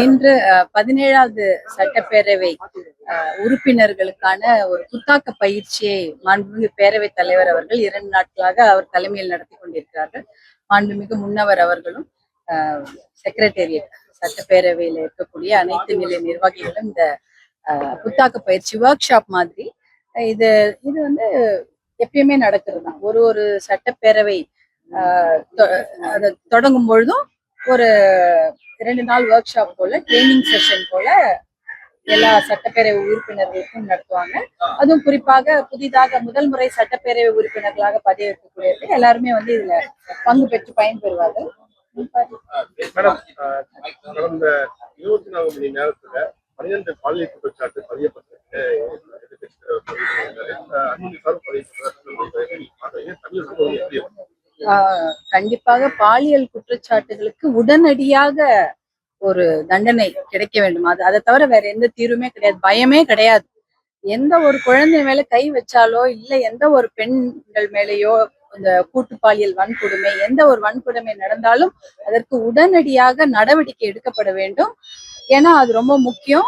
இன்று 17வது சட்டப்பேரவை உறுப்பினர்களுக்கான ஒரு புத்தாக்க பயிற்சியை மாண்புமிகு பேரவைத் தலைவர் அவர்கள் 2 நாட்களாக அவர் தலைமையில் நடத்தி கொண்டிருக்கிறார்கள். மாண்புமிகு முன்னவர் அவர்களும் செக்ரட்டேரியட் சட்டப்பேரவையில் இருக்கக்கூடிய அனைத்து நிலை நிர்வாகிகளும் இந்த புத்தாக்க பயிற்சி ஒர்க் ஷாப் மாதிரி இது வந்து எப்பயுமே நடக்கிறது தான். ஒரு சட்டப்பேரவை தொடங்கும் பொழுதும் ஒரு 2 நாள் ஒர்க் ஷாப் போல ட்ரைனிங் செஷன் போல எல்லா சட்டப்பேரவை உறுப்பினர்களுக்கும் நடத்துவாங்க. அதுவும் குறிப்பாக புதிதாக முதல் முறை சட்டப்பேரவை உறுப்பினர்களாக பதவியேற்கக்கூடியவர்கள் எல்லாருமே வந்து இதுல பங்கு பெற்று பயன்பெறுவார்கள். கடந்த 24 மணி நேரத்துல 12 பாலியல் குற்றச்சாட்டு பதியப்பட்டிருக்கு. கண்டிப்பாக பாலியல் குற்றச்சாட்டுகளுக்கு உடனடியாக ஒரு தண்டனை கிடைக்க வேண்டும். அதை தவிர வேற எந்த தீர்வுமே கிடையாது, பயமே கிடையாது. எந்த ஒரு குழந்தை மேல கை வச்சாலோ இல்ல எந்த ஒரு பெண்கள் மேலேயோ இந்த கூட்டு பாலியல் வன்கொடுமை எந்த ஒரு வன்கொடுமை நடந்தாலும் அதற்கு உடனடியாக நடவடிக்கை எடுக்கப்பட வேண்டும். ஏன்னா அது ரொம்ப முக்கியம்.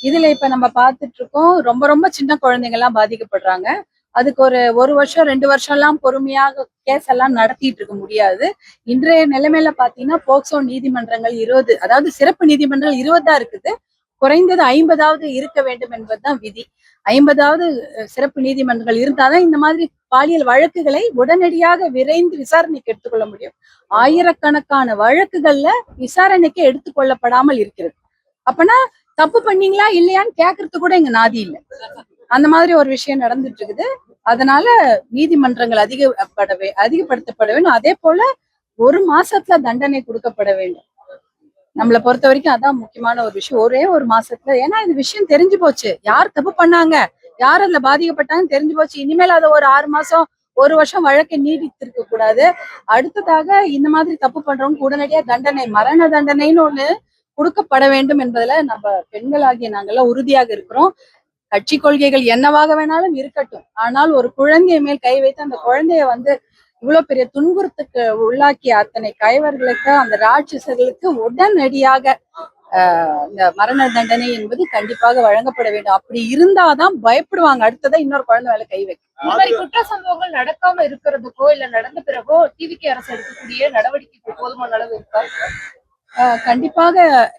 இதுல இப்ப நம்ம பார்த்துட்டு இருக்கோம், ரொம்ப ரொம்ப சின்ன குழந்தைங்க எல்லாம் பாதிக்கப்படுறாங்க. அதுக்கு ஒரு வருஷம் 2 வருஷம் எல்லாம் பொறுமையாக கேஸ் எல்லாம் நடத்திட்டு இருக்க முடியாது. இன்றைய நிலைமையில பாத்தீங்கன்னா போக்சோ நீதிமன்றங்கள் 20, அதாவது சிறப்பு நீதிமன்றங்கள் 20 தான் இருக்குது. குறைந்தது 50வது இருக்க வேண்டும் என்பதுதான் விதி. 50வது சிறப்பு நீதிமன்றங்கள் இருந்தாதான் இந்த மாதிரி பாலியல் வழக்குகளை உடனடியாக விரைந்து விசாரணைக்கு எடுத்துக்கொள்ள முடியும். ஆயிரக்கணக்கான வழக்குகள்ல விசாரணைக்கு எடுத்துக்கொள்ளப்படாமல் இருக்கிறது. அப்பனா தப்பு பண்ணீங்களா இல்லையான்னு கேட்கறது கூட இங்க நாதி இல்லை. அந்த மாதிரி ஒரு விஷயம் நடந்துட்டு இருக்குது. அதனால நீதிமன்றங்கள் அதிகப்படுத்தப்பட வேண்டும். அதே போல 1 மாசத்துல தண்டனை கொடுக்கப்பட வேண்டும். நம்மளை பொறுத்த வரைக்கும் அதான் முக்கியமான ஒரு விஷயம். ஒரே 1 மாசத்துல, ஏன்னா இந்த விஷயம் தெரிஞ்சு போச்சு, யார் தப்பு பண்ணாங்க, யார் அதுல பாதிக்கப்பட்டாங்கன்னு தெரிஞ்சு போச்சு. இனிமேல் அதை ஒரு 6 மாசம் 1 வருஷம் வழக்கை நீடித்திருக்க கூடாது. அடுத்ததாக இந்த மாதிரி தப்பு பண்றவங்க உடனடியா தண்டனை, மரண தண்டனைன்னு ஒண்ணு கொடுக்கப்பட வேண்டும் என்பதுல நம்ம பெண்களாகிய நாங்கெல்லாம் உறுதியாக இருக்கிறோம். கட்சி கொள்கைகள் என்னவாக வேணாலும் இருக்கட்டும், ஆனால் ஒரு குழந்தைய மேல் கை வைத்து அந்த குழந்தைய வந்து இவ்வளவு பெரிய துன்புறுத்துக்கு உள்ளாக்கிய அத்தனை கைவர்களுக்கு, அந்த ராட்சசர்களுக்கு உடனடியாக இந்த மரண தண்டனை என்பது கண்டிப்பாக வழங்கப்பட வேண்டும். அப்படி இருந்தாதான் பயப்படுவாங்க அடுத்ததான் இன்னொரு குழந்தை மேல கை வைக்கும். இந்த மாதிரி குற்ற சம்பவங்கள் நடக்காம இருக்கிறதுக்கோ இல்ல நடந்த பிறகோ டிவிகே அரசு எடுக்கக்கூடிய நடவடிக்கைக்கு போதுமான அளவு இருக்கா? கண்டிப்பாக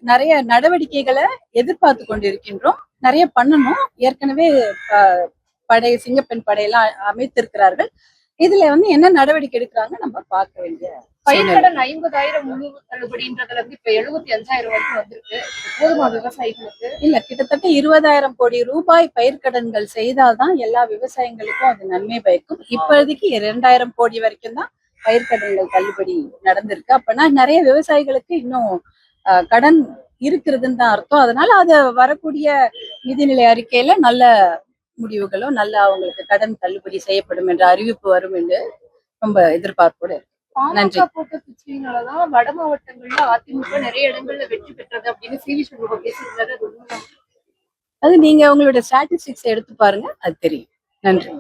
நிறைய நடவடிக்கைகளை எதிர்பார்த்து கொண்டிருக்கின்றோம். நிறைய பண்ணணும். ஏற்கனவே சிங்கப்பெண் படையெல்லாம் அமைத்திருக்கிறார்கள். இதுல வந்து என்ன நடவடிக்கை எடுக்கிறாங்க நம்ம பார்க்க வேண்டிய. பயிர்க்கடன் 50,000 முழு தள்ளுபடின்றதுல இருந்து இப்ப 75,000 வரைக்கும் வந்திருக்கு. போதுமா விவசாயிகளுக்கு? இல்ல, கிட்டத்தட்ட 20,000 கோடி ரூபாய் பயிர்க்கடன்கள் செய்தால்தான் எல்லா விவசாயிகளுக்கும் அது நன்மை பயக்கும். இப்போதைக்கு 2,000 கோடி வரைக்கும் தான் பயிர்க்கடன்கள் தள்ளுபடி நடந்திருக்கு. அப்பனா நிறைய விவசாயிகளுக்கு இன்னும் கடன் இருக்கிறதுன்னு தான் அர்த்தம். அதனால அது வரக்கூடிய நிதிநிலை அறிக்கையில நல்ல முடிவுகளும் நல்ல அவங்களுக்கு கடன் தள்ளுபடி செய்யப்படும் என்ற அறிவிப்பு வரும் என்று ரொம்ப எதிர்பார்ப்போடு. நன்றி. பிச்சையினாலதான் வட மாவட்டங்கள்ல அதிமுக நிறைய இடங்கள்ல வெற்றி பெற்றது அப்படின்னு சிவி சண்முகம் பேசியிருந்தாரு. அது நீங்க உங்களோட ஸ்டாட்டிஸ்டிக்ஸ் எடுத்து பாருங்க, அது தெரியும். நன்றி.